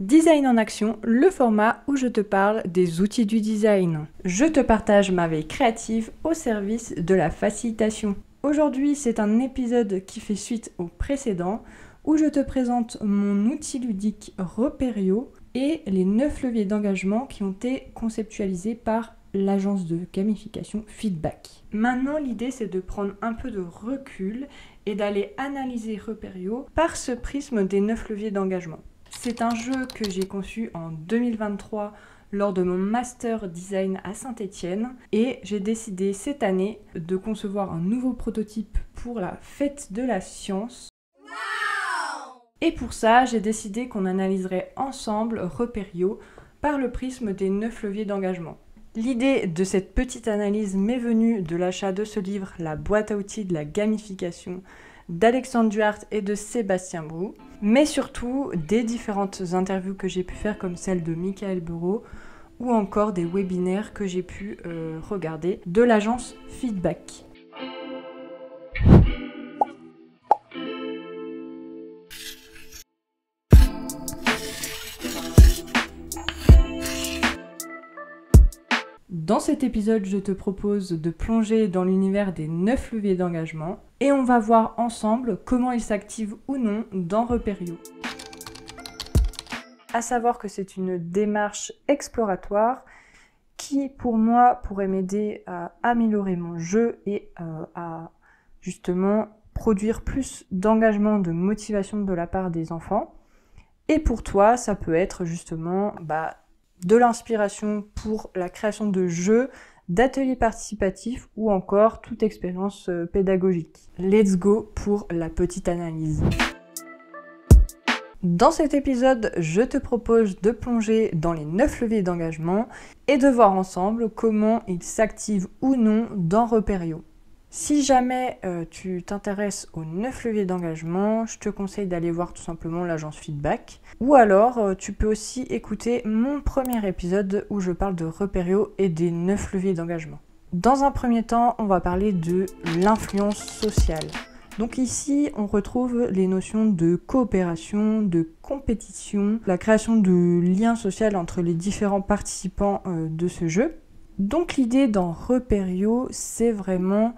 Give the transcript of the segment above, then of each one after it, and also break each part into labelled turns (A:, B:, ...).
A: Design en action, le format où je te parle des outils du design. Je te partage ma veille créative au service de la facilitation. Aujourd'hui, c'est un épisode qui fait suite au précédent où je te présente mon outil ludique Repério et les 9 leviers d'engagement qui ont été conceptualisés par l'agence de gamification Feedback. Maintenant, l'idée, c'est de prendre un peu de recul et d'aller analyser Repério par ce prisme des 9 leviers d'engagement. C'est un jeu que j'ai conçu en 2023 lors de mon master design à Saint-Étienne et j'ai décidé cette année de concevoir un nouveau prototype pour la fête de la science. Wow! Et pour ça, j'ai décidé qu'on analyserait ensemble Repério par le prisme des 9 leviers d'engagement. L'idée de cette petite analyse m'est venue de l'achat de ce livre, La boîte à outils de la gamification, d'Alexandre Duhart et de Sébastien Brou, mais surtout des différentes interviews que j'ai pu faire comme celle de Michael Bureau ou encore des webinaires que j'ai pu regarder de l'agence Feedback. Dans cet épisode, je te propose de plonger dans l'univers des 9 leviers d'engagement et on va voir ensemble comment ils s'activent ou non dans Repério. À savoir que c'est une démarche exploratoire qui, pour moi, pourrait m'aider à améliorer mon jeu et à justement produire plus d'engagement, de motivation de la part des enfants. Et pour toi, ça peut être justement de l'inspiration pour la création de jeux, d'ateliers participatifs ou encore toute expérience pédagogique. Let's go pour la petite analyse. Dans cet épisode, je te propose de plonger dans les 9 leviers d'engagement et de voir ensemble comment ils s'activent ou non dans Repério. Si jamais tu t'intéresses aux 9 leviers d'engagement, je te conseille d'aller voir tout simplement l'agence Feedback. Ou alors, tu peux aussi écouter mon premier épisode où je parle de Repério et des 9 leviers d'engagement. Dans un premier temps, on va parler de l'influence sociale. Donc ici, on retrouve les notions de coopération, de compétition, la création de liens sociaux entre les différents participants de ce jeu. Donc l'idée dans Repério, c'est vraiment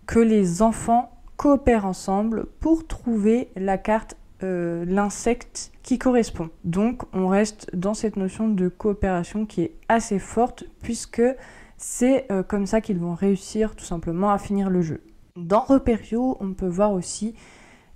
A: que les enfants coopèrent ensemble pour trouver la carte, l'insecte qui correspond. Donc on reste dans cette notion de coopération qui est assez forte puisque c'est comme ça qu'ils vont réussir tout simplement à finir le jeu. Dans Repério, on peut voir aussi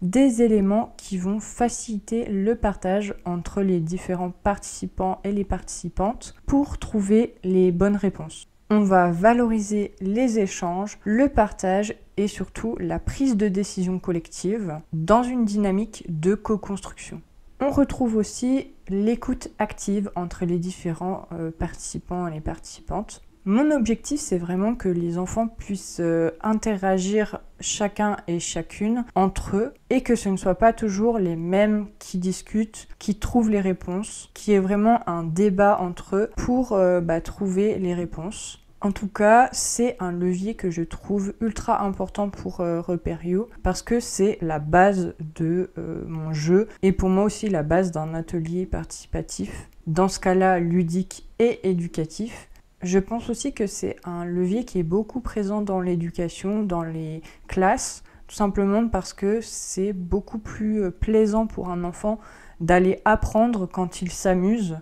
A: des éléments qui vont faciliter le partage entre les différents participants et les participantes pour trouver les bonnes réponses. On va valoriser les échanges, le partage et surtout la prise de décision collective dans une dynamique de co-construction. On retrouve aussi l'écoute active entre les différents participants et les participantes. Mon objectif, c'est vraiment que les enfants puissent interagir chacun et chacune entre eux et que ce ne soit pas toujours les mêmes qui discutent, qui trouvent les réponses, qu'il y ait vraiment un débat entre eux pour trouver les réponses. En tout cas, c'est un levier que je trouve ultra important pour Repério parce que c'est la base de mon jeu et pour moi aussi la base d'un atelier participatif, dans ce cas-là ludique et éducatif. Je pense aussi que c'est un levier qui est beaucoup présent dans l'éducation, dans les classes, tout simplement parce que c'est beaucoup plus plaisant pour un enfant d'aller apprendre quand il s'amuse.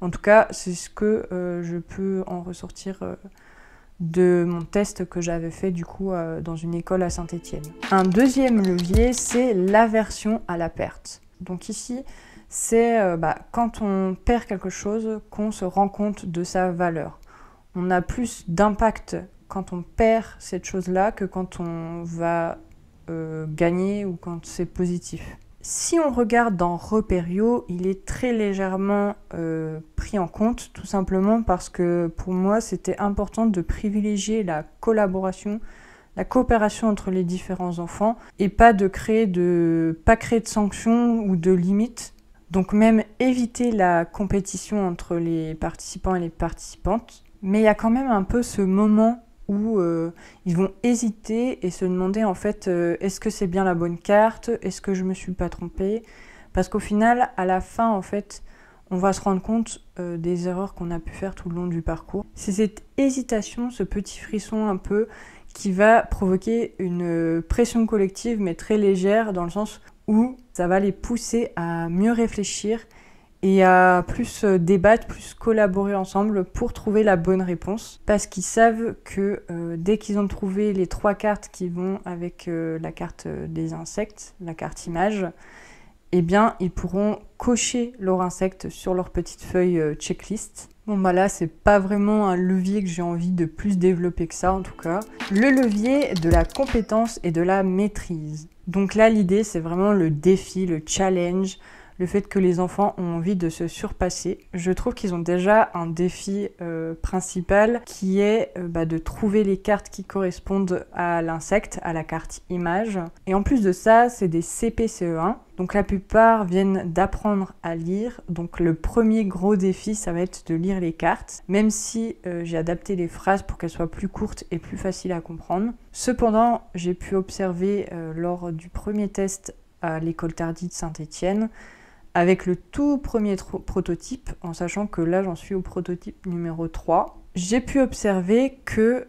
A: En tout cas, c'est ce que je peux en ressortir de mon test que j'avais fait du coup dans une école à Saint-Étienne. Un deuxième levier, c'est l'aversion à la perte. Donc ici, c'est quand on perd quelque chose qu'on se rend compte de sa valeur. On a plus d'impact quand on perd cette chose-là que quand on va gagner ou quand c'est positif. Si on regarde dans Repério, il est très légèrement pris en compte, tout simplement parce que pour moi, c'était important de privilégier la collaboration, la coopération entre les différents enfants et pas créer de sanctions ou de limites. Donc même éviter la compétition entre les participants et les participantes. Mais il y a quand même un peu ce moment où ils vont hésiter et se demander en fait est-ce que c'est bien la bonne carte, est-ce que je me suis pas trompée, parce qu'au final à la fin en fait on va se rendre compte des erreurs qu'on a pu faire tout le long du parcours. C'est cette hésitation, ce petit frisson un peu, qui va provoquer une pression collective, mais très légère, dans le sens où ça va les pousser à mieux réfléchir et à plus débattre, plus collaborer ensemble pour trouver la bonne réponse. Parce qu'ils savent que dès qu'ils ont trouvé les 3 cartes qui vont avec la carte des insectes, la carte image, eh bien, ils pourront cocher leur insecte sur leur petite feuille checklist. Bon bah là, c'est pas vraiment un levier que j'ai envie de plus développer que ça en tout cas. Le levier de la compétence et de la maîtrise. Donc là, l'idée, c'est vraiment le défi, le challenge, le fait que les enfants ont envie de se surpasser. Je trouve qu'ils ont déjà un défi principal qui est de trouver les cartes qui correspondent à l'insecte, à la carte image. Et en plus de ça, c'est des CP-CE1. Donc la plupart viennent d'apprendre à lire. Donc le premier gros défi, ça va être de lire les cartes, même si j'ai adapté les phrases pour qu'elles soient plus courtes et plus faciles à comprendre. Cependant, j'ai pu observer lors du premier test à l'école Tardy de Saint-Étienne, avec le tout premier prototype, en sachant que là j'en suis au prototype numéro 3, j'ai pu observer que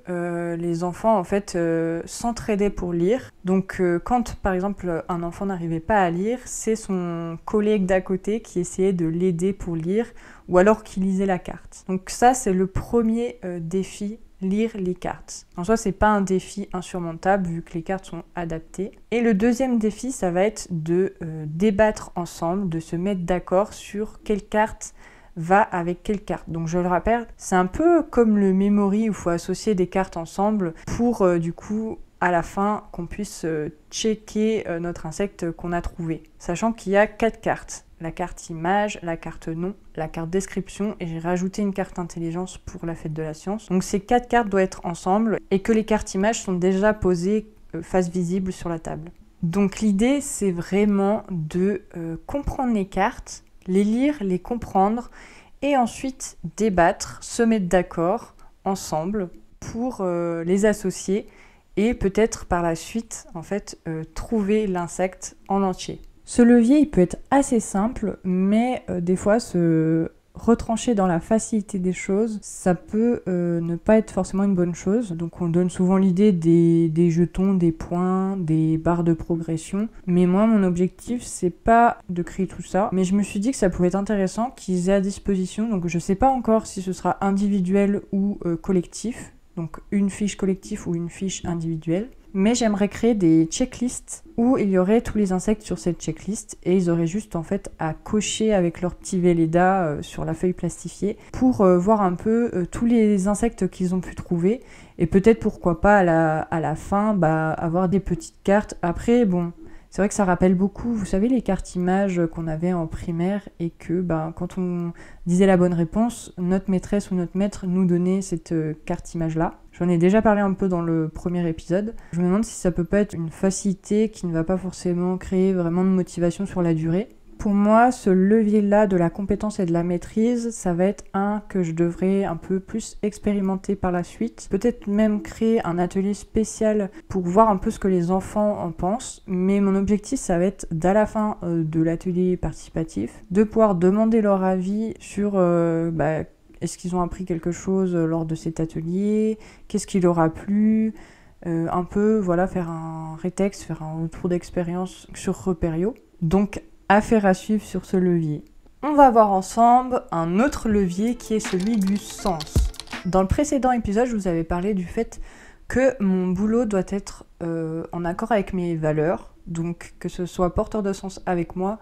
A: les enfants en fait s'entraidaient pour lire. Donc quand par exemple un enfant n'arrivait pas à lire, c'est son collègue d'à côté qui essayait de l'aider pour lire, ou alors qui lisait la carte. Donc ça c'est le premier défi, lire les cartes. En soi, c'est pas un défi insurmontable vu que les cartes sont adaptées. Et le deuxième défi, ça va être de débattre ensemble, de se mettre d'accord sur quelle carte va avec quelle carte. Donc je le rappelle, c'est un peu comme le memory où il faut associer des cartes ensemble pour du coup à la fin qu'on puisse checker notre insecte qu'on a trouvé. Sachant qu'il y a 4 cartes. La carte image, la carte nom, la carte description et j'ai rajouté une carte intelligence pour la fête de la science. Donc ces 4 cartes doivent être ensemble et que les cartes images sont déjà posées face visible sur la table. Donc l'idée c'est vraiment de comprendre les cartes, les lire, les comprendre et ensuite débattre, se mettre d'accord ensemble pour les associer et peut-être par la suite en fait trouver l'insecte en entier. Ce levier, il peut être assez simple, mais des fois, se retrancher dans la facilité des choses, ça peut ne pas être forcément une bonne chose. Donc on donne souvent l'idée des jetons, des points, des barres de progression. Mais moi, mon objectif, c'est pas de créer tout ça. Mais je me suis dit que ça pouvait être intéressant qu'ils aient à disposition. Donc je sais pas encore si ce sera individuel ou collectif. Donc une fiche collective ou une fiche individuelle. Mais j'aimerais créer des checklists où il y aurait tous les insectes sur cette checklist et ils auraient juste en fait à cocher avec leur petit Velleda sur la feuille plastifiée pour voir un peu tous les insectes qu'ils ont pu trouver et peut-être pourquoi pas à la fin avoir des petites cartes. Après bon, c'est vrai que ça rappelle beaucoup, vous savez, les cartes images qu'on avait en primaire et que quand on disait la bonne réponse, notre maîtresse ou notre maître nous donnait cette carte image-là. J'en ai déjà parlé un peu dans le premier épisode. Je me demande si ça peut pas être une facilité qui ne va pas forcément créer vraiment de motivation sur la durée. Pour moi, ce levier-là de la compétence et de la maîtrise, ça va être un que je devrais un peu plus expérimenter par la suite. Peut-être même créer un atelier spécial pour voir un peu ce que les enfants en pensent. Mais mon objectif, ça va être d'à la fin de l'atelier participatif, de pouvoir demander leur avis sur est-ce qu'ils ont appris quelque chose lors de cet atelier, qu'est-ce qui leur a plu, un peu faire un rétexte, faire un retour d'expérience sur Repério. Donc affaire à suivre sur ce levier. On va voir ensemble un autre levier qui est celui du sens. Dans le précédent épisode, je vous avais parlé du fait que mon boulot doit être en accord avec mes valeurs, donc que ce soit porteur de sens avec moi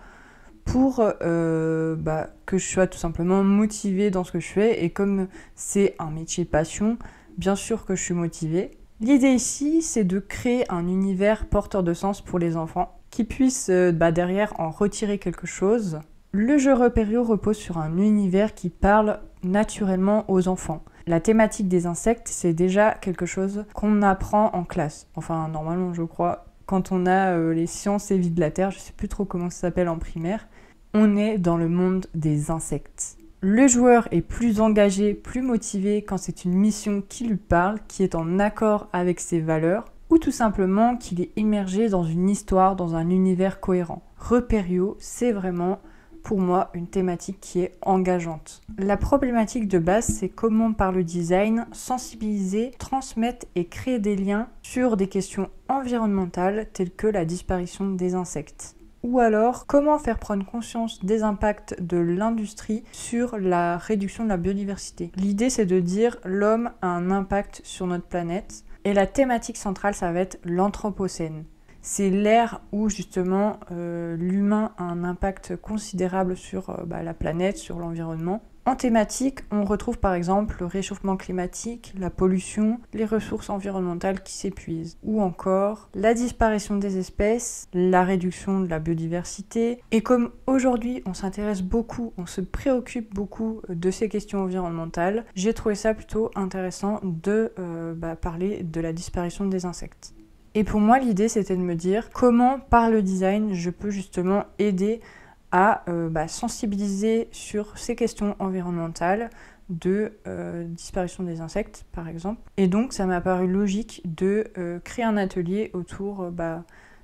A: pour que je sois tout simplement motivée dans ce que je fais. Et comme c'est un métier passion, bien sûr que je suis motivée. L'idée ici, c'est de créer un univers porteur de sens pour les enfants qui puissent derrière en retirer quelque chose. Le jeu Repério repose sur un univers qui parle naturellement aux enfants. La thématique des insectes, c'est déjà quelque chose qu'on apprend en classe. Enfin, normalement, je crois, quand on a les sciences et vie de la Terre, je sais plus trop comment ça s'appelle en primaire, on est dans le monde des insectes. Le joueur est plus engagé, plus motivé quand c'est une mission qui lui parle, qui est en accord avec ses valeurs, ou tout simplement qu'il est immergé dans une histoire, dans un univers cohérent. Repério, c'est vraiment pour moi une thématique qui est engageante. La problématique de base, c'est comment par le design sensibiliser, transmettre et créer des liens sur des questions environnementales telles que la disparition des insectes. Ou alors, comment faire prendre conscience des impacts de l'industrie sur la réduction de la biodiversité. L'idée, c'est de dire l'homme a un impact sur notre planète. Et la thématique centrale, ça va être l'anthropocène. C'est l'ère où justement l'humain a un impact considérable sur la planète, sur l'environnement. En thématique, on retrouve par exemple le réchauffement climatique, la pollution, les ressources environnementales qui s'épuisent, ou encore la disparition des espèces, la réduction de la biodiversité. Et comme aujourd'hui on s'intéresse beaucoup, on se préoccupe beaucoup de ces questions environnementales, j'ai trouvé ça plutôt intéressant de parler de la disparition des insectes. Et pour moi, l'idée, c'était de me dire comment, par le design, je peux justement aider à sensibiliser sur ces questions environnementales de disparition des insectes, par exemple. Et donc, ça m'a paru logique de créer un atelier autour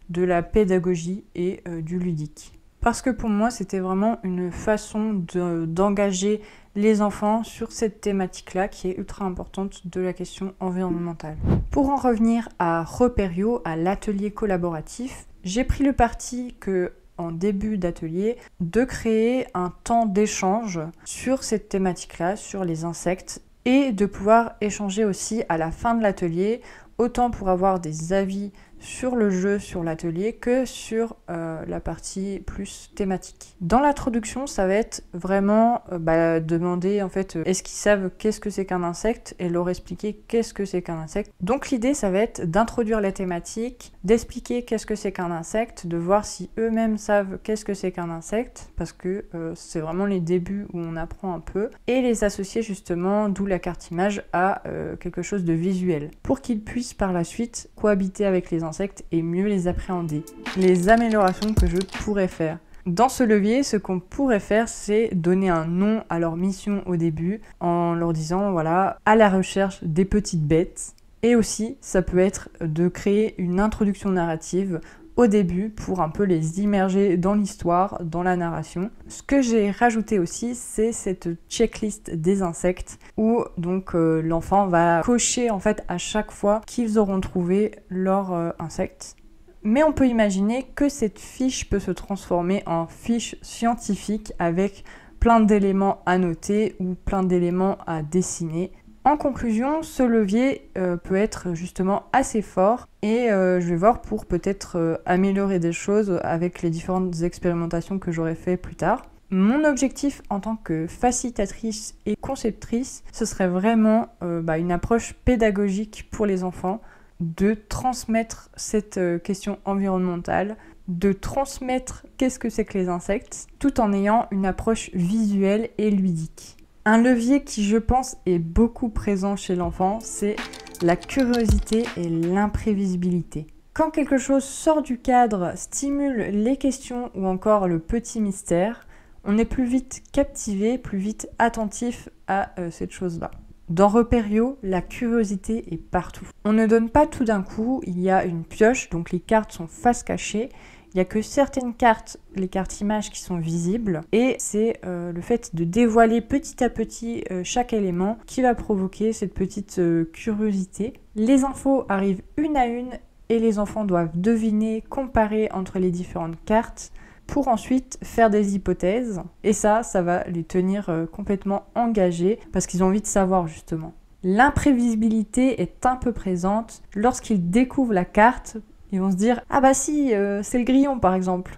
A: de la pédagogie et du ludique. Parce que pour moi, c'était vraiment une façon d'engager les enfants sur cette thématique-là qui est ultra importante de la question environnementale. Pour en revenir à Repério, à l'atelier collaboratif, j'ai pris le parti que en début d'atelier, de créer un temps d'échange sur cette thématique-là, sur les insectes, et de pouvoir échanger aussi à la fin de l'atelier, autant pour avoir des avis sur le jeu, sur l'atelier, que sur la partie plus thématique. Dans l'introduction, ça va être vraiment demander en fait est-ce qu'ils savent qu'est-ce que c'est qu'un insecte et leur expliquer qu'est-ce que c'est qu'un insecte. Donc l'idée, ça va être d'introduire la thématique, d'expliquer qu'est-ce que c'est qu'un insecte, de voir si eux-mêmes savent qu'est-ce que c'est qu'un insecte, parce que c'est vraiment les débuts où on apprend un peu, et les associer justement, d'où la carte image, à quelque chose de visuel, pour qu'ils puissent par la suite cohabiter avec les insectes et mieux les appréhender. Les améliorations que je pourrais faire. Dans ce levier, ce qu'on pourrait faire, c'est donner un nom à leur mission au début, en leur disant, voilà, à la recherche des petites bêtes. Et aussi, ça peut être de créer une introduction narrative au début pour un peu les immerger dans l'histoire, dans la narration. Ce que j'ai rajouté aussi, c'est cette checklist des insectes où donc l'enfant va cocher en fait à chaque fois qu'ils auront trouvé leur insecte. Mais on peut imaginer que cette fiche peut se transformer en fiche scientifique avec plein d'éléments à noter ou plein d'éléments à dessiner. En conclusion, ce levier peut être justement assez fort et je vais voir pour peut-être améliorer des choses avec les différentes expérimentations que j'aurai fait plus tard. Mon objectif en tant que facilitatrice et conceptrice, ce serait vraiment une approche pédagogique pour les enfants, de transmettre cette question environnementale, de transmettre qu'est-ce que c'est que les insectes, tout en ayant une approche visuelle et ludique. Un levier qui, je pense, est beaucoup présent chez l'enfant, c'est la curiosité et l'imprévisibilité. Quand quelque chose sort du cadre, stimule les questions ou encore le petit mystère, on est plus vite captivé, plus vite attentif à cette chose-là. Dans Repério, la curiosité est partout. On ne donne pas tout d'un coup, il y a une pioche, donc les cartes sont face cachée. Il n'y a que certaines cartes, les cartes images, qui sont visibles, et c'est le fait de dévoiler petit à petit chaque élément qui va provoquer cette petite curiosité. Les infos arrivent une à une et les enfants doivent deviner, comparer entre les différentes cartes pour ensuite faire des hypothèses, et ça va les tenir complètement engagés parce qu'ils ont envie de savoir justement. L'imprévisibilité est un peu présente lorsqu'ils découvrent la carte. Ils vont se dire « Ah bah si, c'est le grillon par exemple ».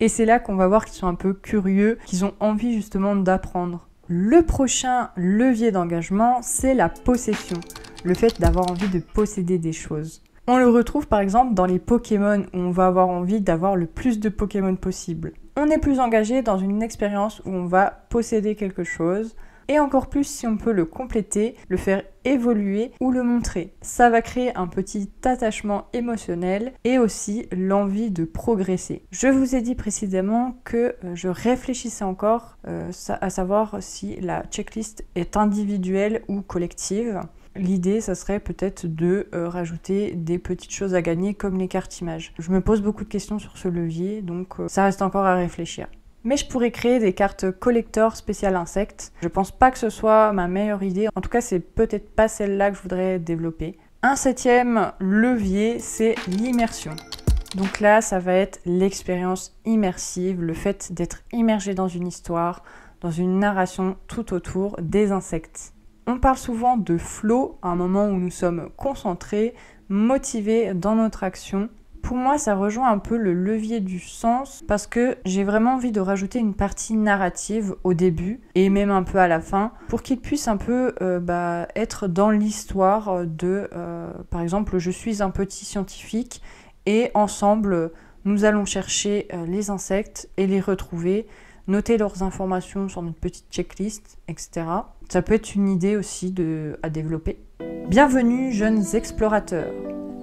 A: Et c'est là qu'on va voir qu'ils sont un peu curieux, qu'ils ont envie justement d'apprendre. Le prochain levier d'engagement, c'est la possession. Le fait d'avoir envie de posséder des choses. On le retrouve par exemple dans les Pokémon où on va avoir envie d'avoir le plus de Pokémon possible. On est plus engagé dans une expérience où on va posséder quelque chose. Et encore plus si on peut le compléter, le faire évoluer ou le montrer. Ça va créer un petit attachement émotionnel et aussi l'envie de progresser. Je vous ai dit précédemment que je réfléchissais encore à savoir si la checklist est individuelle ou collective. L'idée, ça serait peut-être de rajouter des petites choses à gagner comme les cartes images. Je me pose beaucoup de questions sur ce levier, donc ça reste encore à réfléchir. Mais je pourrais créer des cartes collector spéciales insectes. Je pense pas que ce soit ma meilleure idée. En tout cas, c'est peut-être pas celle-là que je voudrais développer. Un 7e levier, c'est l'immersion. Donc là, ça va être l'expérience immersive, le fait d'être immergé dans une histoire, dans une narration tout autour des insectes. On parle souvent de flow, un moment où nous sommes concentrés, motivés dans notre action. Pour moi, ça rejoint un peu le levier du sens parce que j'ai vraiment envie de rajouter une partie narrative au début et même un peu à la fin pour qu'il puisse un peu être dans l'histoire de, par exemple, je suis un petit scientifique et ensemble, nous allons chercher les insectes et les retrouver, noter leurs informations sur notre petite checklist, etc. Ça peut être une idée aussi à développer. Bienvenue, jeunes explorateurs.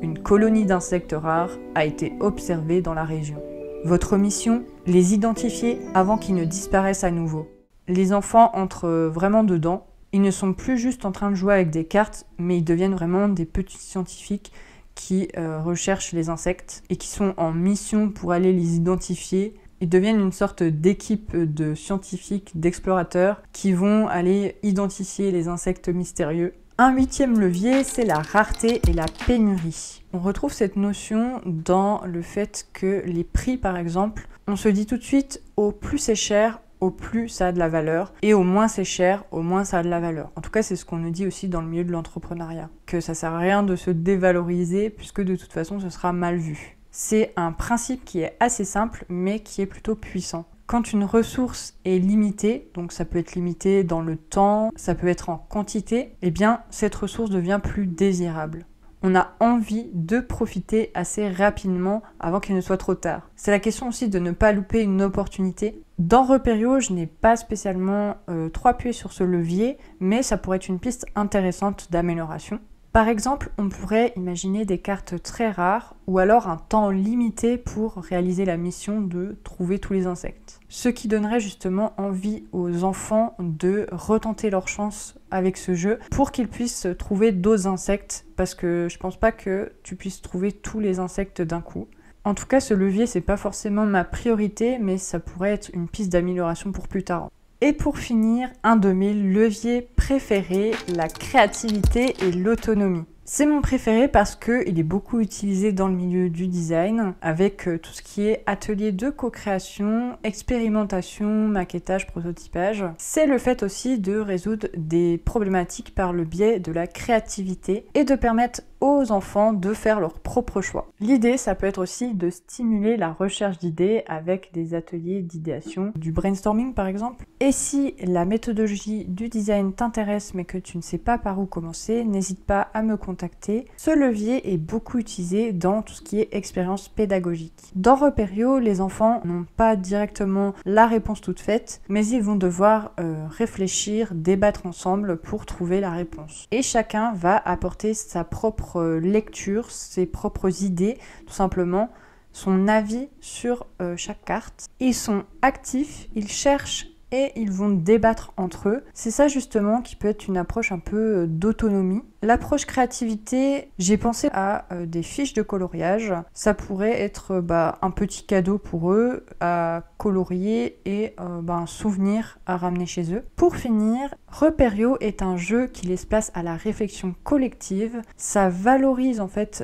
A: Une colonie d'insectes rares a été observée dans la région. Votre mission, les identifier avant qu'ils ne disparaissent à nouveau. Les enfants entrent vraiment dedans. Ils ne sont plus juste en train de jouer avec des cartes, mais ils deviennent vraiment des petits scientifiques qui recherchent les insectes et qui sont en mission pour aller les identifier. Ils deviennent une sorte d'équipe de scientifiques, d'explorateurs qui vont aller identifier les insectes mystérieux. Un 8e levier, c'est la rareté et la pénurie. On retrouve cette notion dans le fait que les prix, par exemple, on se dit tout de suite, au plus c'est cher, au plus ça a de la valeur, et au moins c'est cher, au moins ça a de la valeur. En tout cas, c'est ce qu'on nous dit aussi dans le milieu de l'entrepreneuriat, que ça sert à rien de se dévaloriser, puisque de toute façon, ce sera mal vu. C'est un principe qui est assez simple, mais qui est plutôt puissant. Quand une ressource est limitée, donc ça peut être limité dans le temps, ça peut être en quantité, eh bien cette ressource devient plus désirable. On a envie de profiter assez rapidement avant qu'il ne soit trop tard. C'est la question aussi de ne pas louper une opportunité. Dans Repério, je n'ai pas spécialement trop appuyé sur ce levier, mais ça pourrait être une piste intéressante d'amélioration. Par exemple, on pourrait imaginer des cartes très rares ou alors un temps limité pour réaliser la mission de trouver tous les insectes. Ce qui donnerait justement envie aux enfants de retenter leur chance avec ce jeu pour qu'ils puissent trouver d'autres insectes parce que je pense pas que tu puisses trouver tous les insectes d'un coup. En tout cas, ce levier, c'est pas forcément ma priorité, mais ça pourrait être une piste d'amélioration pour plus tard. Et pour finir, un de mes leviers préférés, la créativité et l'autonomie. C'est mon préféré parce qu'il est beaucoup utilisé dans le milieu du design avec tout ce qui est atelier de co-création, expérimentation, maquettage, prototypage. C'est le fait aussi de résoudre des problématiques par le biais de la créativité et de permettre aux enfants de faire leur propre choix. L'idée, ça peut être aussi de stimuler la recherche d'idées avec des ateliers d'idéation, du brainstorming par exemple. Et si la méthodologie du design t'intéresse mais que tu ne sais pas par où commencer, n'hésite pas à me contacter. Ce levier est beaucoup utilisé dans tout ce qui est expérience pédagogique. Dans Repério, les enfants n'ont pas directement la réponse toute faite, mais ils vont devoir réfléchir, débattre ensemble pour trouver la réponse. Et chacun va apporter sa propre lecture, ses propres idées, tout simplement, son avis sur chaque carte. Ils sont actifs, ils cherchent et ils vont débattre entre eux. C'est ça justement qui peut être une approche un peu d'autonomie. L'approche créativité, j'ai pensé à des fiches de coloriage. Ça pourrait être un petit cadeau pour eux à colorier et un souvenir à ramener chez eux. Pour finir, Repério est un jeu qui laisse place à la réflexion collective. Ça valorise en fait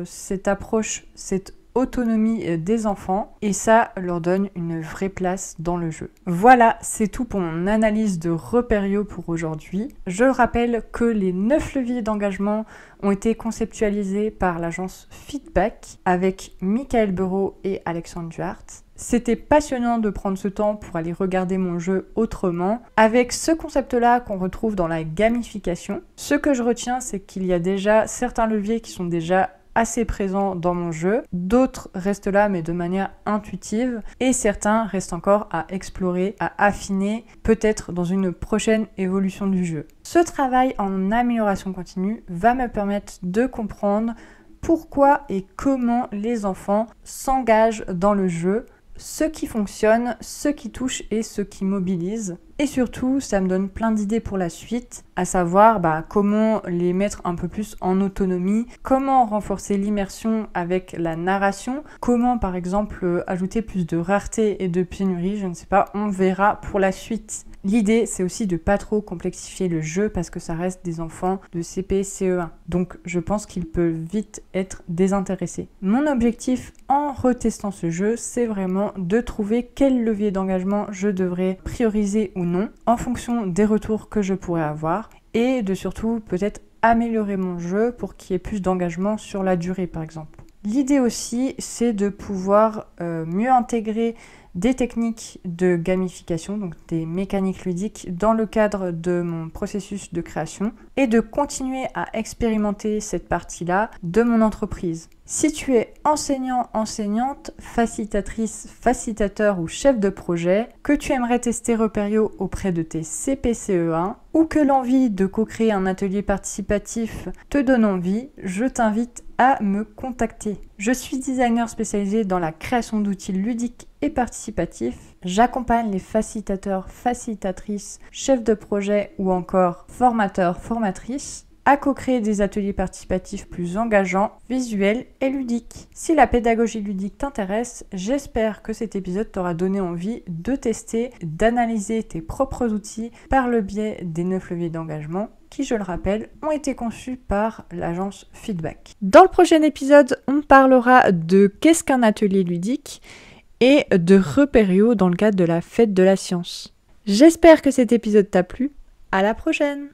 A: cette approche, cette autonomie des enfants et ça leur donne une vraie place dans le jeu. Voilà, c'est tout pour mon analyse de Repério pour aujourd'hui. Je rappelle que les 9 leviers d'engagement ont été conceptualisés par l'agence Feedback avec Michael Bureau et Alexandre Duhart. C'était passionnant de prendre ce temps pour aller regarder mon jeu autrement, avec ce concept-là qu'on retrouve dans la gamification. Ce que je retiens, c'est qu'il y a déjà certains leviers qui sont déjà assez présents dans mon jeu, d'autres restent là mais de manière intuitive et certains restent encore à explorer, à affiner, peut-être dans une prochaine évolution du jeu. Ce travail en amélioration continue va me permettre de comprendre pourquoi et comment les enfants s'engagent dans le jeu, ce qui fonctionne, ce qui touche et ce qui mobilise. Et surtout, ça me donne plein d'idées pour la suite, à savoir comment les mettre un peu plus en autonomie, comment renforcer l'immersion avec la narration, comment par exemple ajouter plus de rareté et de pénurie, je ne sais pas, on verra pour la suite. L'idée, c'est aussi de pas trop complexifier le jeu parce que ça reste des enfants de CP, CE1. Donc, je pense qu'ils peuvent vite être désintéressés. Mon objectif en retestant ce jeu, c'est vraiment de trouver quel levier d'engagement je devrais prioriser ou non en fonction des retours que je pourrais avoir et de surtout peut-être améliorer mon jeu pour qu'il y ait plus d'engagement sur la durée, par exemple. L'idée aussi, c'est de pouvoir mieux intégrer des techniques de gamification, donc des mécaniques ludiques, dans le cadre de mon processus de création et de continuer à expérimenter cette partie-là de mon entreprise. Si tu es enseignant, enseignante, facilitatrice, facilitateur ou chef de projet, que tu aimerais tester Repério auprès de tes CP/CE1 ou que l'envie de co-créer un atelier participatif te donne envie, je t'invite à me contacter. Je suis designer spécialisé dans la création d'outils ludiques et participatifs. J'accompagne les facilitateurs, facilitatrices, chefs de projet ou encore formateurs, formatrices à co-créer des ateliers participatifs plus engageants, visuels et ludiques. Si la pédagogie ludique t'intéresse, j'espère que cet épisode t'aura donné envie de tester, d'analyser tes propres outils par le biais des 9 leviers d'engagement qui, je le rappelle, ont été conçus par l'agence Feedback. Dans le prochain épisode, on parlera de qu'est-ce qu'un atelier ludique et de Repério dans le cadre de la fête de la science. J'espère que cet épisode t'a plu. À la prochaine!